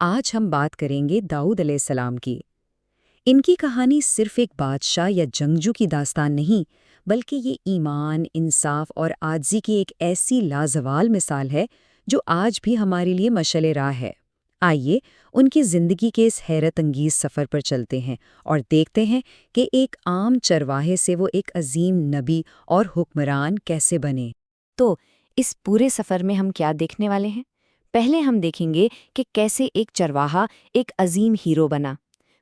آج ہم بات کریں گے داؤد علیہ السلام کی۔ ان کی کہانی صرف ایک بادشاہ یا جنگجو کی داستان نہیں، بلکہ یہ ایمان، انصاف اور عاجزی کی ایک ایسی لازوال مثال ہے جو آج بھی ہمارے لیے مشعل راہ ہے۔ آئیے ان کی زندگی کے اس حیرت انگیز سفر پر چلتے ہیں اور دیکھتے ہیں کہ ایک عام چرواہے سے وہ ایک عظیم نبی اور حکمران کیسے بنے۔ تو اس پورے سفر میں ہم کیا دیکھنے والے ہیں؟ پہلے ہم دیکھیں گے کہ کیسے ایک چرواہا ایک عظیم ہیرو بنا،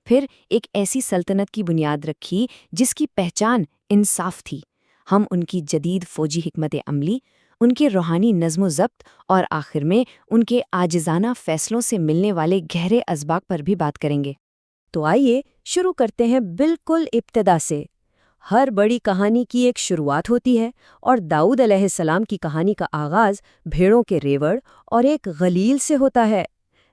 پھر ایک ایسی سلطنت کی بنیاد رکھی جس کی پہچان انصاف تھی۔ ہم ان کی جدید فوجی حکمت عملی، ان کے روحانی نظم و ضبط اور آخر میں ان کے عاجزانہ فیصلوں سے ملنے والے گہرے اسباق پر بھی بات کریں گے۔ تو آئیے شروع کرتے ہیں بالکل ابتدا سے۔ ہر بڑی کہانی کی ایک شروعات ہوتی ہے، اور داؤد علیہ السلام کی کہانی کا آغاز بھیڑوں کے ریوڑ اور ایک غلیل سے ہوتا ہے۔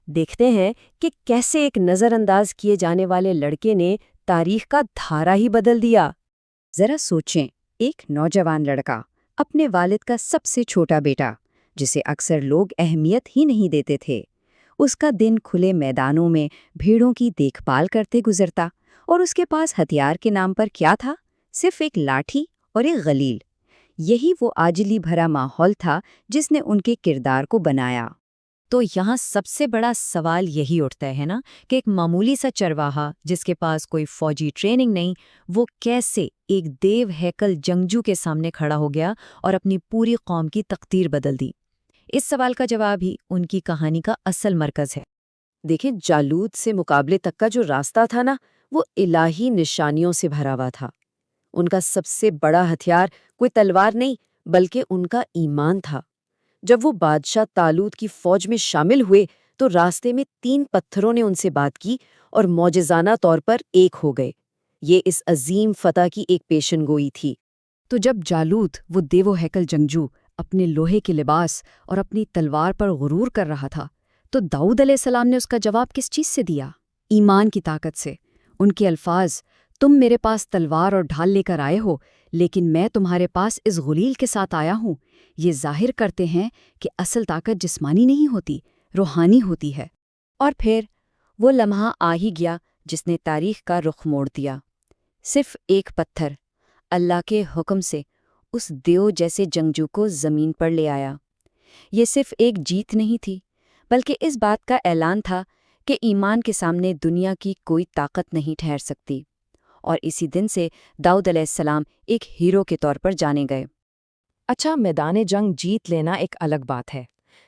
دیکھتے ہیں کہ کیسے ایک نظر انداز کیے جانے والے لڑکے نے تاریخ کا دھارا ہی بدل دیا۔ ذرا سوچیں، ایک نوجوان لڑکا، اپنے والد کا سب سے چھوٹا بیٹا، جسے اکثر لوگ اہمیت ہی نہیں دیتے تھے۔ اس کا دن کھلے میدانوں میں بھیڑوں کی دیکھ بھال کرتے گزرتا، اور اس کے پاس ہتھیار کے نام پر کیا تھا؟ صرف ایک لاٹھی اور ایک غلیل۔ یہی وہ عاجزی بھرا ماحول تھا جس نے ان کے کردار کو بنایا۔ تو یہاں سب سے بڑا سوال یہی اٹھتا ہے نا کہ ایک معمولی سا چرواہا جس کے پاس کوئی فوجی ٹریننگ نہیں، وہ کیسے ایک دیو ہیکل جنگجو کے سامنے کھڑا ہو گیا اور اپنی پوری قوم کی تقدیر بدل دی؟ اس سوال کا جواب ہی ان کی کہانی کا اصل مرکز ہے۔ دیکھیں، جالوت سے مقابلے تک کا جو راستہ تھا نا، وہ الہی نشانیوں سے بھرا ہوا تھا۔ ان کا سب سے بڑا ہتھیار کوئی تلوار نہیں، بلکہ ان کا ایمان تھا۔ جب وہ بادشاہ طالوت کی فوج میں شامل ہوئے تو راستے میں 3 پتھروں نے ان سے بات کی اور معجزانہ طور پر ایک ہو گئے۔ یہ اس عظیم فتح کی ایک پیشن گوئی تھی۔ تو جب جالوت، وہ دیو ہیکل جنگجو، اپنے لوہے کے لباس اور اپنی تلوار پر غرور کر رہا تھا، تو داؤد علیہ السلام نے اس کا جواب کس چیز سے دیا؟ ایمان کی طاقت سے۔ ان کے الفاظ، تم میرے پاس تلوار اور ڈھال لے کر آئے ہو، لیکن میں تمہارے پاس اس غلیل کے ساتھ آیا ہوں، یہ ظاہر کرتے ہیں کہ اصل طاقت جسمانی نہیں ہوتی، روحانی ہوتی ہے۔ اور پھر وہ لمحہ آ ہی گیا جس نے تاریخ کا رخ موڑ دیا۔ صرف ایک پتھر اللہ کے حکم سے اس دیو جیسے جنگجو کو زمین پر لے آیا۔ یہ صرف ایک جیت نہیں تھی، بلکہ اس بات کا اعلان تھا کہ ایمان کے سامنے دنیا کی کوئی طاقت نہیں ٹھہر سکتی۔ اور اسی دن سے داؤد علیہ السلام ایک ہیرو کے طور پر جانے گئے۔ اچھا، میدان جنگ جیت لینا ایک الگ بات ہے،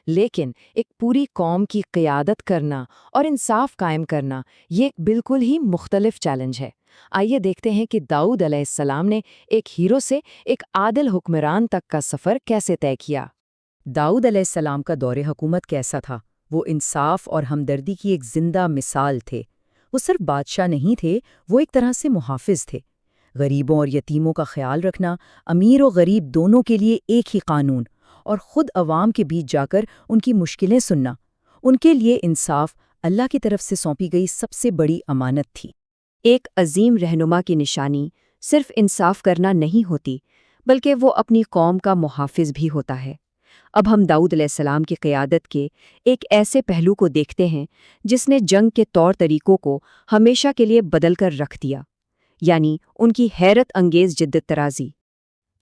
لیکن ایک پوری قوم کی قیادت کرنا اور انصاف قائم کرنا، یہ ایک بالکل ہی مختلف چیلنج ہے۔ آئیے دیکھتے ہیں کہ داؤد علیہ السلام نے ایک ہیرو سے ایک عادل حکمران تک کا سفر کیسے طے کیا۔ داؤد علیہ السلام کا دور حکومت کیسا تھا؟ وہ انصاف اور ہمدردی کی ایک زندہ مثال تھے۔ وہ صرف بادشاہ نہیں تھے، وہ ایک طرح سے محافظ تھے۔ غریبوں اور یتیموں کا خیال رکھنا، امیر و غریب دونوں کے لیے ایک ہی قانون، اور خود عوام کے بیچ جا کر ان کی مشکلیں سننا، ان کے لیے انصاف اللہ کی طرف سے سونپی گئی سب سے بڑی امانت تھی۔ ایک عظیم رہنما کی نشانی صرف انصاف کرنا نہیں ہوتی، بلکہ وہ اپنی قوم کا محافظ بھی ہوتا ہے۔ اب ہم داؤد علیہ السلام کی قیادت کے ایک ایسے پہلو کو دیکھتے ہیں جس نے جنگ کے طور طریقوں کو ہمیشہ کے لیے بدل کر رکھ دیا، یعنی ان کی حیرت انگیز جدت طرازی۔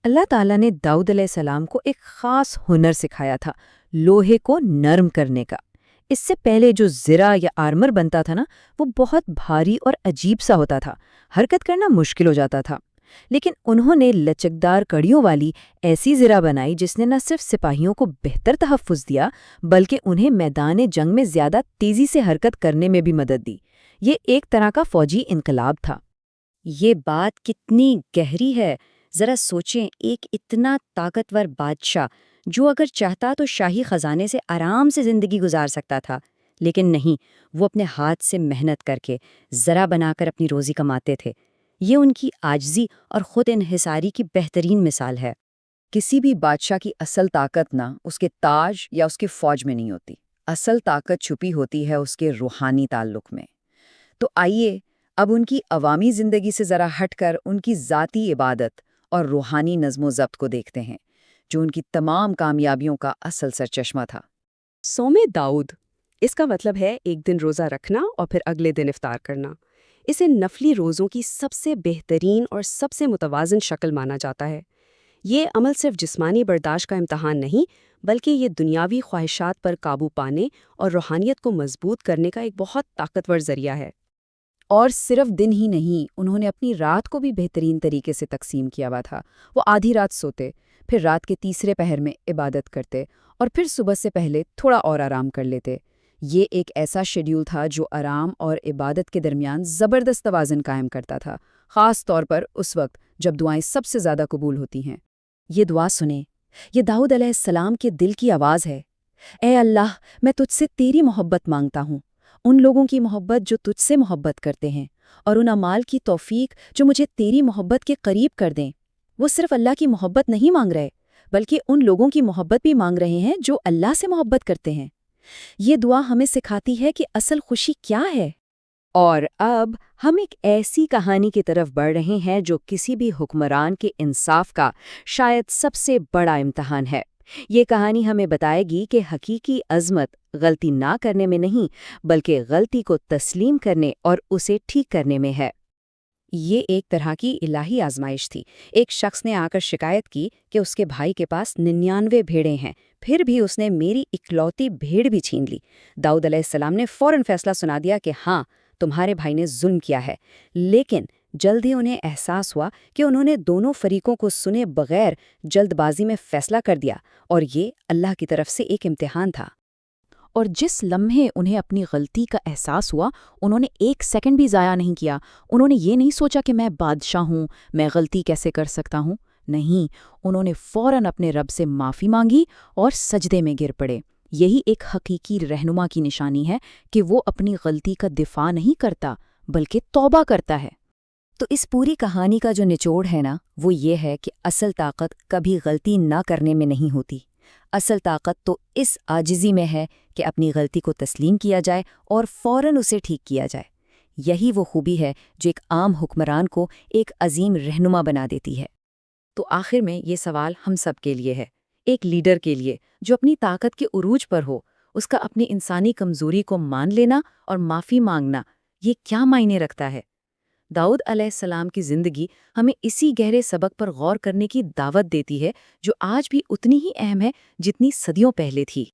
اللہ تعالیٰ نے داؤد علیہ السلام کو ایک خاص ہنر سکھایا تھا، لوہے کو نرم کرنے کا۔ اس سے پہلے جو زرہ یا آرمر بنتا تھا نا، وہ بہت بھاری اور عجیب سا ہوتا تھا، حرکت کرنا مشکل ہو جاتا تھا۔ لیکن انہوں نے لچکدار کڑیوں والی ایسی زرہ بنائی جس نے نہ صرف سپاہیوں کو بہتر تحفظ دیا، بلکہ انہیں میدان جنگ میں زیادہ تیزی سے حرکت کرنے میں بھی مدد دی۔ یہ ایک طرح کا فوجی انقلاب تھا۔ یہ بات کتنی گہری ہے، ذرا سوچیں، ایک اتنا طاقتور بادشاہ جو اگر چاہتا تو شاہی خزانے سے آرام سے زندگی گزار سکتا تھا، لیکن نہیں، وہ اپنے ہاتھ سے محنت کر کے زرہ بنا کر اپنی روزی کماتے تھے۔ یہ ان کی عاجزی اور خود انحصاری کی بہترین مثال ہے۔ کسی بھی بادشاہ کی اصل طاقت نہ اس کے تاج یا اس کی فوج میں نہیں ہوتی، اصل طاقت چھپی ہوتی ہے اس کے روحانی تعلق میں۔ تو آئیے اب ان کی عوامی زندگی سے ذرا ہٹ کر ان کی ذاتی عبادت اور روحانی نظم و ضبط کو دیکھتے ہیں، جو ان کی تمام کامیابیوں کا اصل سرچشمہ تھا۔ سوم داؤد اس کا مطلب ہے ایک دن روزہ رکھنا اور پھر اگلے دن افطار کرنا۔ اسے نفلی روزوں کی سب سے بہترین اور سب سے متوازن شکل مانا جاتا ہے۔ یہ عمل صرف جسمانی برداشت کا امتحان نہیں، بلکہ یہ دنیاوی خواہشات پر قابو پانے اور روحانیت کو مضبوط کرنے کا ایک بہت طاقتور ذریعہ ہے۔ اور صرف دن ہی نہیں، انہوں نے اپنی رات کو بھی بہترین طریقے سے تقسیم کیا ہوا تھا۔ وہ آدھی رات سوتے، پھر رات کے تیسرے پہر میں عبادت کرتے، اور پھر صبح سے پہلے تھوڑا اور آرام کر لیتے۔ یہ ایک ایسا شیڈیول تھا جو آرام اور عبادت کے درمیان زبردست توازن قائم کرتا تھا، خاص طور پر اس وقت جب دعائیں سب سے زیادہ قبول ہوتی ہیں۔ یہ دعا سنیں، یہ داؤد علیہ السلام کے دل کی آواز ہے۔ اے اللہ، میں تجھ سے تیری محبت مانگتا ہوں، ان لوگوں کی محبت جو تجھ سے محبت کرتے ہیں، اور ان اعمال کی توفیق جو مجھے تیری محبت کے قریب کر دیں۔ وہ صرف اللہ کی محبت نہیں مانگ رہے، بلکہ ان لوگوں کی محبت بھی مانگ رہے ہیں جو اللہ سے محبت کرتے ہیں۔ یہ دعا ہمیں سکھاتی ہے کہ اصل خوشی کیا ہے۔ اور اب ہم ایک ایسی کہانی کی طرف بڑھ رہے ہیں جو کسی بھی حکمران کے انصاف کا شاید سب سے بڑا امتحان ہے۔ یہ کہانی ہمیں بتائے گی کہ حقیقی عظمت غلطی نہ کرنے میں نہیں، بلکہ غلطی کو تسلیم کرنے اور اسے ٹھیک کرنے میں ہے۔ یہ ایک طرح کی الہی آزمائش تھی۔ ایک شخص نے آ کر شکایت کی کہ اس کے بھائی کے پاس 99 بھیڑیں ہیں، پھر بھی اس نے میری اکلوتی بھیڑ بھی چھین لی۔ داؤد علیہ السلام نے فوراً فیصلہ سنا دیا کہ ہاں، تمہارے بھائی نے ظلم کیا ہے، لیکن جلد ہی انہیں احساس ہوا کہ انہوں نے دونوں فریقوں کو سنے بغیر جلد بازی میں فیصلہ کر دیا، اور یہ اللہ کی طرف سے ایک امتحان تھا۔ اور جس لمحے انہیں اپنی غلطی کا احساس ہوا، انہوں نے ایک سیکنڈ بھی ضائع نہیں کیا۔ انہوں نے یہ نہیں سوچا کہ میں بادشاہ ہوں، میں غلطی کیسے کر سکتا ہوں۔ نہیں، انہوں نے فوراً اپنے رب سے معافی مانگی اور سجدے میں گر پڑے۔ یہی ایک حقیقی رہنما کی نشانی ہے کہ وہ اپنی غلطی کا دفاع نہیں کرتا، بلکہ توبہ کرتا ہے۔ تو اس پوری کہانی کا جو نچوڑ ہے نا، وہ یہ ہے کہ اصل طاقت کبھی غلطی نہ کرنے میں نہیں ہوتی۔ اصل طاقت تو اس عاجزی میں ہے کہ اپنی غلطی کو تسلیم کیا جائے اور فوراً اسے ٹھیک کیا جائے۔ یہی وہ خوبی ہے جو ایک عام حکمران کو ایک عظیم رہنما بنا دیتی ہے۔ تو آخر میں یہ سوال ہم سب کے لیے ہے، ایک لیڈر کے لیے جو اپنی طاقت کے عروج پر ہو، اس کا اپنی انسانی کمزوری کو مان لینا اور معافی مانگنا، یہ کیا معنی رکھتا ہے؟ داؤد علیہ السلام کی زندگی ہمیں اسی گہرے سبق پر غور کرنے کی دعوت دیتی ہے، جو آج بھی اتنی ہی اہم ہے جتنی صدیوں پہلے تھی۔